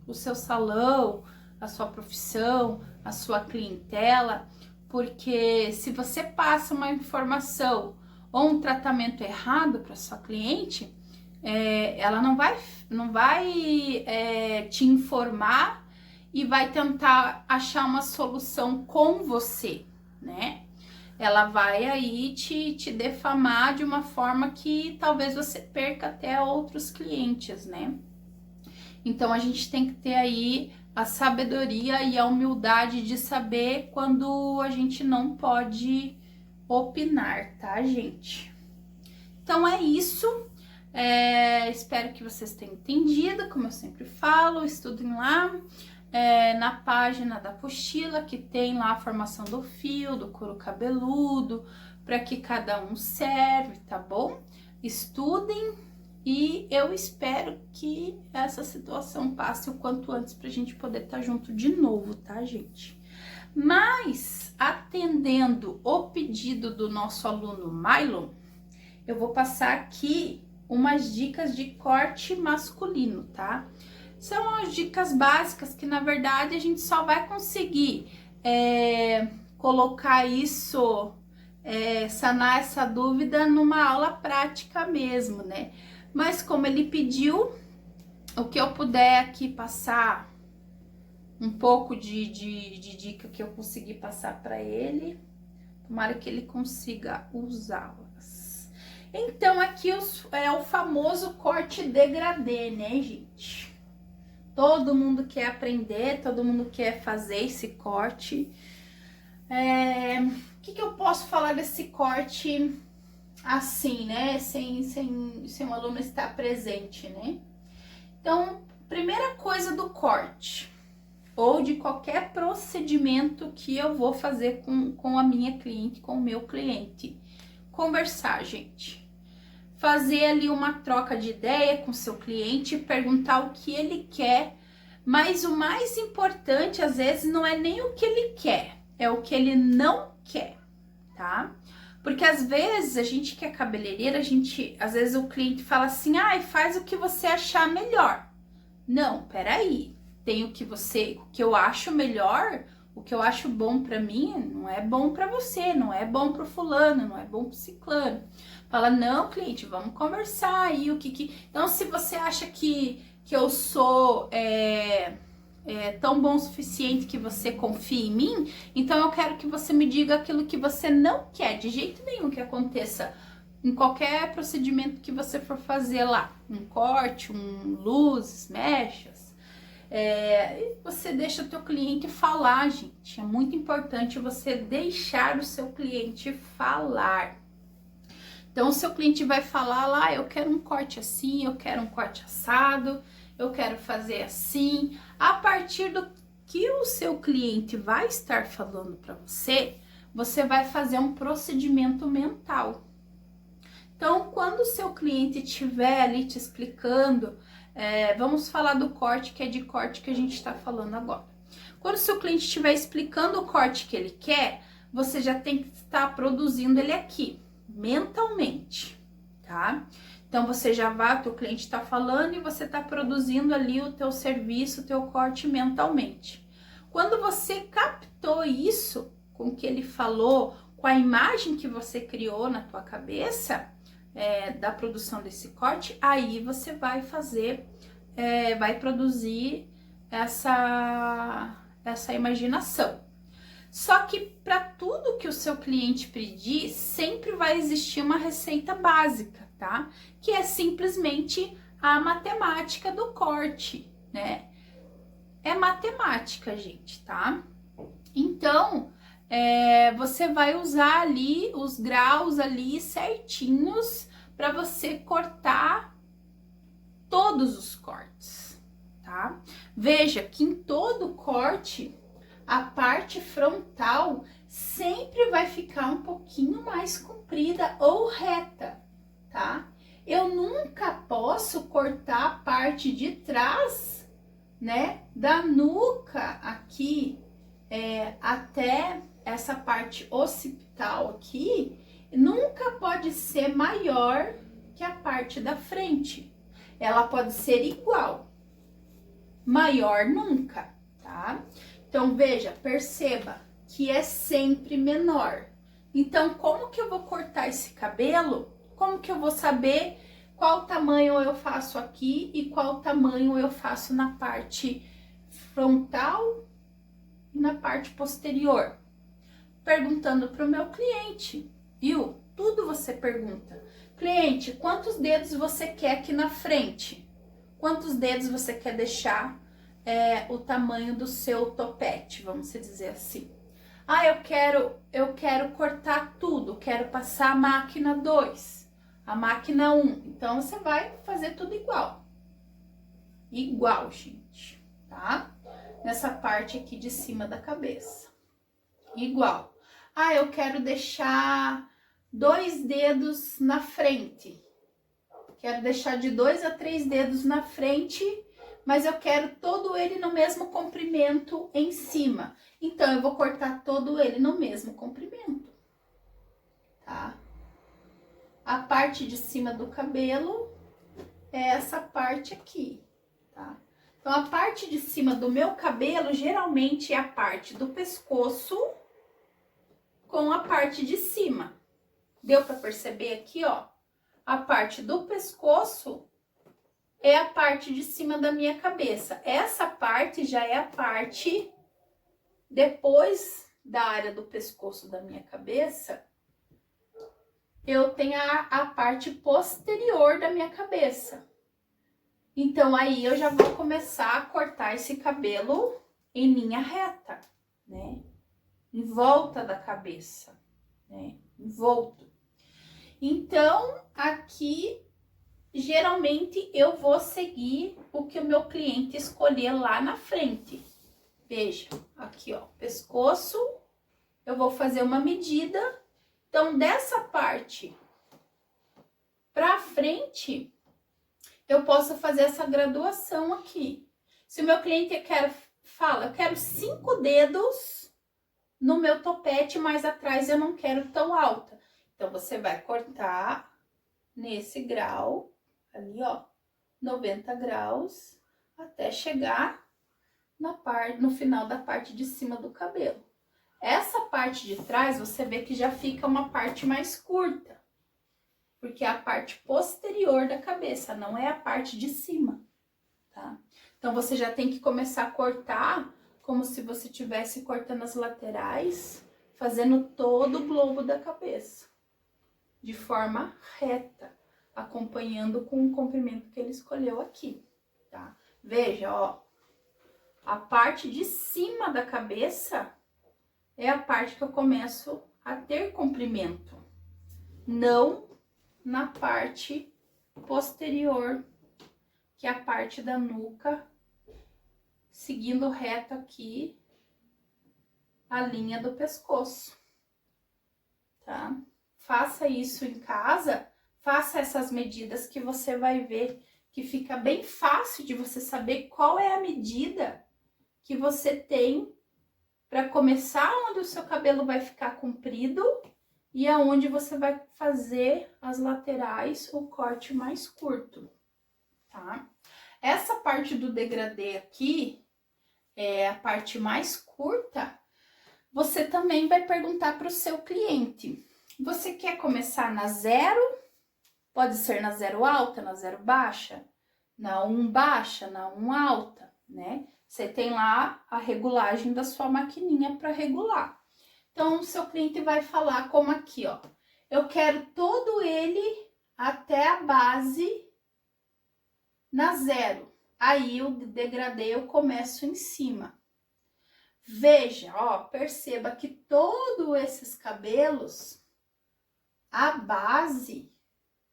o seu salão, a sua profissão, a sua clientela, porque se você passa uma informação ou um tratamento errado para sua cliente, ela não vai te informar e vai tentar achar uma solução com você, né? Ela vai aí te defamar de uma forma que talvez você perca até outros clientes, né? Então, a gente tem que ter aí a sabedoria e a humildade de saber quando a gente não pode opinar, tá, gente? Então, é isso. Espero que vocês tenham entendido, como eu sempre falo, estudem lá na página da apostila, que tem lá a formação do fio, do couro cabeludo, para que cada um serve, tá bom? Estudem e eu espero que essa situação passe o quanto antes pra gente poder estar junto de novo, tá, gente? Mas, atendendo o pedido do nosso aluno Mylon, eu vou passar aqui umas dicas de corte masculino, tá? São as dicas básicas que, na verdade, a gente só vai conseguir colocar isso sanar essa dúvida numa aula prática mesmo, né? Mas como ele pediu, o que eu puder aqui passar, um pouco de dica que eu consegui passar para ele, tomara que ele consiga usá-las. Então, aqui é o famoso corte degradê, né, gente? Todo mundo quer aprender, todo mundo quer fazer esse corte. O que eu posso falar desse corte assim, né? Sem o aluno estar presente, né? Então, primeira coisa do corte, ou de qualquer procedimento que eu vou fazer com a minha cliente, com o meu cliente. Conversar, gente. Fazer ali uma troca de ideia com seu cliente, perguntar o que ele quer, mas o mais importante, às vezes, não é nem o que ele quer, é o que ele não quer, tá? Porque às vezes a gente que é cabeleireira, às vezes o cliente fala assim, faz o que você achar melhor. Não, peraí, tem o que eu acho melhor, o que eu acho bom pra mim, não é bom pra você, não é bom pro fulano, não é bom pro ciclano. Fala, não, cliente, vamos conversar aí, Então, se você acha que eu sou tão bom o suficiente que você confie em mim, então eu quero que você me diga aquilo que você não quer, de jeito nenhum que aconteça em qualquer procedimento que você for fazer lá, um corte, luzes, mechas, você deixa o teu cliente falar, gente, é muito importante você deixar o seu cliente falar. Então, o seu cliente vai falar lá, eu quero um corte assim, eu quero um corte assado, eu quero fazer assim. A partir do que o seu cliente vai estar falando para você, você vai fazer um procedimento mental. Então, quando o seu cliente estiver ali te explicando, vamos falar do corte, que é de corte que a gente está falando agora. Quando o seu cliente estiver explicando o corte que ele quer, você já tem que estar produzindo ele aqui, mentalmente, tá? Então, você já vai, o teu cliente está falando e você está produzindo ali o teu serviço, o teu corte mentalmente. Quando você captou isso com o que ele falou, com a imagem que você criou na tua cabeça, da produção desse corte, aí você vai vai produzir essa imaginação. Só que para tudo que o seu cliente pedir, sempre vai existir uma receita básica, tá? Que é simplesmente a matemática do corte, né? É matemática, gente, tá? Então, você vai usar ali os graus ali certinhos para você cortar todos os cortes, tá? Veja que em todo corte, a parte frontal sempre vai ficar um pouquinho mais comprida ou reta, tá? Eu nunca posso cortar a parte de trás, né, da nuca aqui, até essa parte occipital aqui, nunca pode ser maior que a parte da frente. Ela pode ser igual, maior nunca, tá? Então, veja, perceba que é sempre menor. Então, como que eu vou cortar esse cabelo? Como que eu vou saber qual tamanho eu faço aqui e qual tamanho eu faço na parte frontal e na parte posterior? Perguntando para o meu cliente, viu? Tudo você pergunta. Cliente, quantos dedos você quer aqui na frente? Quantos dedos você quer deixar o tamanho do seu topete, vamos dizer assim? Eu quero cortar tudo, quero passar a máquina 2, a máquina 1. Então, você vai fazer tudo igual. Igual, gente, tá? Nessa parte aqui de cima da cabeça. Igual. Eu quero deixar 2 dedos na frente. Quero deixar de 2 a 3 dedos na frente, mas eu quero todo ele no mesmo comprimento em cima. Então, eu vou cortar todo ele no mesmo comprimento, tá? A parte de cima do cabelo é essa parte aqui, tá? Então, a parte de cima do meu cabelo, geralmente, é a parte do pescoço com a parte de cima, Deu para perceber aqui, ó? A parte do pescoço é a parte de cima da minha cabeça. Essa parte já é a parte depois da área do pescoço da minha cabeça. Eu tenho a parte posterior da minha cabeça. Então, aí eu já vou começar a cortar esse cabelo em linha reta, né? Em volta da cabeça, né? Envolto. Então, aqui, geralmente, eu vou seguir o que o meu cliente escolher lá na frente. Veja, aqui, ó, pescoço, eu vou fazer uma medida. Então, dessa parte pra frente, eu posso fazer essa graduação aqui. Se o meu cliente fala, eu quero 5 dedos no meu topete, mas atrás eu não quero tão alta. Então, você vai cortar nesse grau, ali, ó, 90 graus, até chegar no final da parte de cima do cabelo. Essa parte de trás, você vê que já fica uma parte mais curta, porque é a parte posterior da cabeça, não é a parte de cima, tá? Então, você já tem que começar a cortar como se você estivesse cortando as laterais, fazendo todo o globo da cabeça, de forma reta, acompanhando com o comprimento que ele escolheu aqui, tá? Veja, ó, a parte de cima da cabeça é a parte que eu começo a ter comprimento, não na parte posterior, que é a parte da nuca, seguindo reto aqui a linha do pescoço, tá? Faça isso em casa, faça essas medidas que você vai ver que fica bem fácil de você saber qual é a medida que você tem para começar onde o seu cabelo vai ficar comprido e aonde você vai fazer as laterais, o corte mais curto, tá? Essa parte do degradê aqui, é a parte mais curta, você também vai perguntar para o seu cliente. Você quer começar na 0? Pode ser na 0 alta, na 0 baixa, na 1 baixa, na 1 alta, né? Você tem lá a regulagem da sua maquininha para regular. Então, o seu cliente vai falar como aqui, ó. Eu quero todo ele até a base na 0. Aí, o degradê eu começo em cima. Veja, ó, perceba que todos esses cabelos, a base,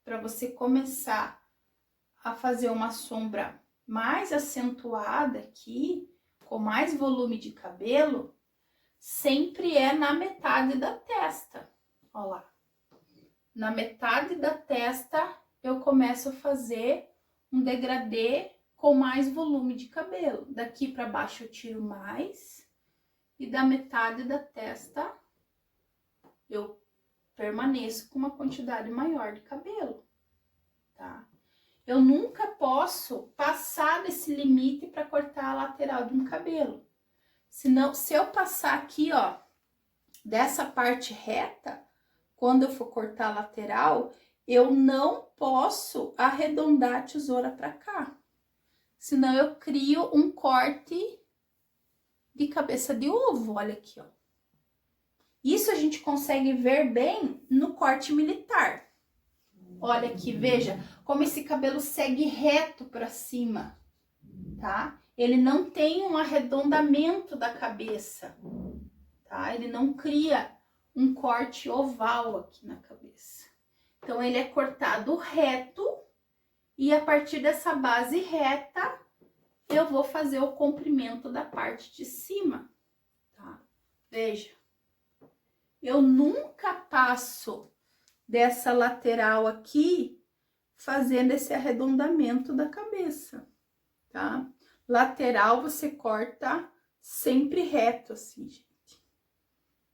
para você começar a fazer uma sombra mais acentuada aqui, com mais volume de cabelo, sempre é na metade da testa. Ó lá. Na metade da testa, eu começo a fazer um degradê com mais volume de cabelo. Daqui para baixo eu tiro mais. E da metade da testa, eu permaneço com uma quantidade maior de cabelo, tá? Eu nunca posso passar desse limite para cortar a lateral de um cabelo. Senão, se eu passar aqui, ó, dessa parte reta, quando eu for cortar a lateral, eu não posso arredondar a tesoura para cá. Senão, eu crio um corte de cabeça de ovo, olha aqui, ó. Isso a gente consegue ver bem no corte militar. Olha aqui, veja como esse cabelo segue reto para cima, tá? Ele não tem um arredondamento da cabeça, tá? Ele não cria um corte oval aqui na cabeça. Então, ele é cortado reto e a partir dessa base reta, eu vou fazer o comprimento da parte de cima, tá? Veja, eu nunca passo dessa lateral aqui, fazendo esse arredondamento da cabeça, tá? Lateral você corta sempre reto, assim, gente.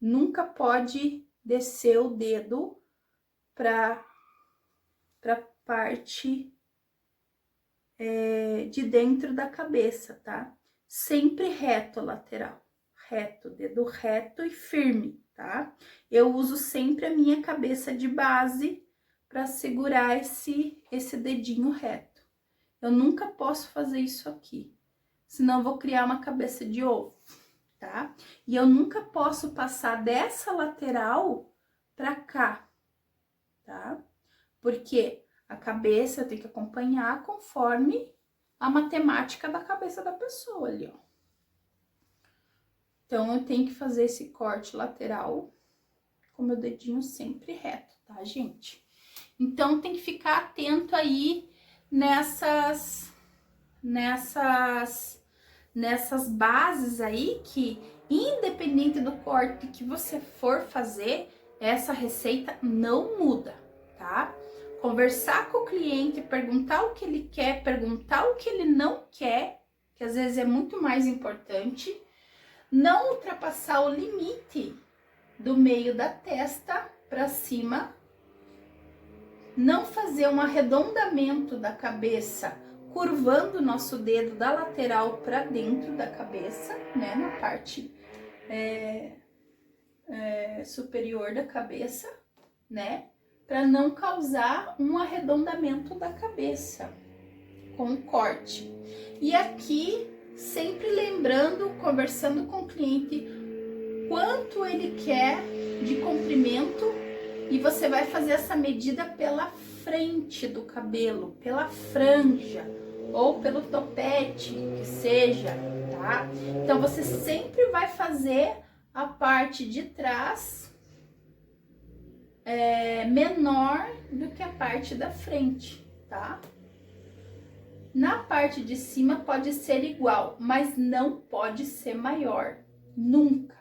Nunca pode descer o dedo pra parte de dentro da cabeça, tá? Sempre reto a lateral. Reto, dedo reto e firme, tá? tá? Eu uso sempre a minha cabeça de base para segurar esse dedinho reto. Eu nunca posso fazer isso aqui, senão eu vou criar uma cabeça de ovo, tá? E eu nunca posso passar dessa lateral para cá, tá? Porque a cabeça eu tenho que acompanhar conforme a matemática da cabeça da pessoa ali, ó. Então, eu tenho que fazer esse corte lateral com meu dedinho sempre reto, tá, gente? Então, tem que ficar atento aí nessas bases aí, que independente do corte que você for fazer, essa receita não muda, tá? Conversar com o cliente, perguntar o que ele quer, perguntar o que ele não quer, que às vezes é muito mais importante. Não ultrapassar o limite do meio da testa para cima. Não fazer um arredondamento da cabeça, curvando o nosso dedo da lateral para dentro da cabeça, né? Na parte superior da cabeça, né? Para não causar um arredondamento da cabeça com o corte. E aqui, sempre lembrando, conversando com o cliente, quanto ele quer de comprimento, e você vai fazer essa medida pela frente do cabelo, pela franja ou pelo topete, que seja, tá? Então, você sempre vai fazer a parte de trás menor do que a parte da frente, tá? Na parte de cima pode ser igual, mas não pode ser maior, nunca,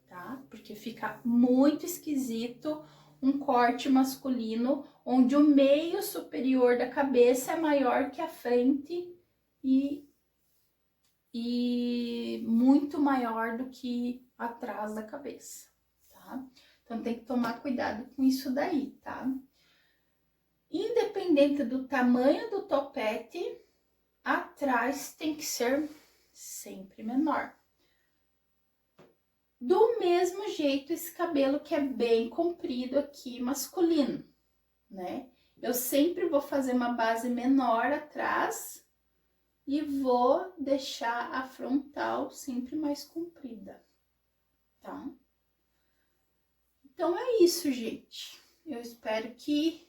tá? Porque fica muito esquisito um corte masculino onde o meio superior da cabeça é maior que a frente e muito maior do que atrás da cabeça, tá? Então, tem que tomar cuidado com isso daí, tá? Independente do tamanho do topete, atrás tem que ser sempre menor. Do mesmo jeito, esse cabelo que é bem comprido aqui, masculino, né? Eu sempre vou fazer uma base menor atrás e vou deixar a frontal sempre mais comprida, tá? Então, é isso, gente. Eu espero que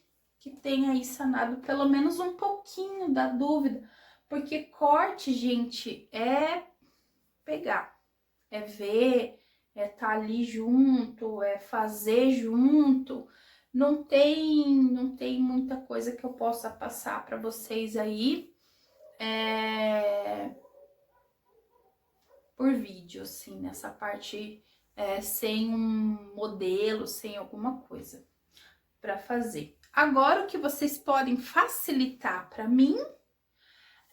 tenha aí sanado pelo menos um pouquinho da dúvida, porque corte, gente, é pegar, é ver, é tá ali junto, é fazer junto. Não tem muita coisa que eu possa passar para vocês aí por vídeo, assim, nessa parte sem um modelo, sem alguma coisa para fazer. Agora, o que vocês podem facilitar para mim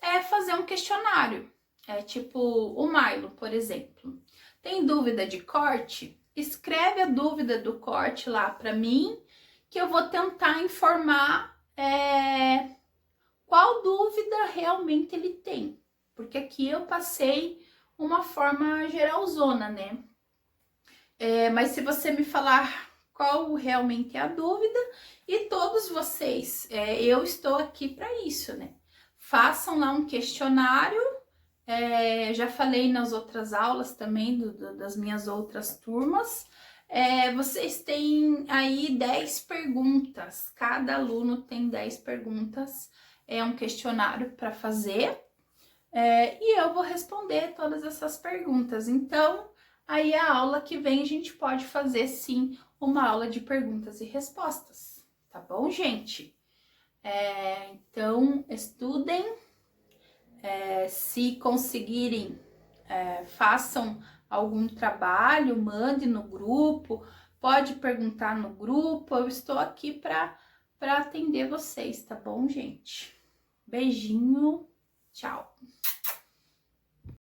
é fazer um questionário. É tipo o Milo, por exemplo. Tem dúvida de corte? Escreve a dúvida do corte lá para mim, que eu vou tentar informar qual dúvida realmente ele tem. Porque aqui eu passei uma forma geralzona, né? Mas se você me falar qual realmente é a dúvida, e todos vocês, eu estou aqui para isso, né? Façam lá um questionário, já falei nas outras aulas também das minhas outras turmas. Vocês têm aí 10 perguntas, cada aluno tem 10 perguntas, é um questionário para fazer, e eu vou responder todas essas perguntas. Então, aí a aula que vem a gente pode fazer sim uma aula de perguntas e respostas, tá bom, gente? Então, estudem, se conseguirem, façam algum trabalho, mande no grupo, pode perguntar no grupo, eu estou aqui para atender vocês, tá bom, gente? Beijinho, tchau!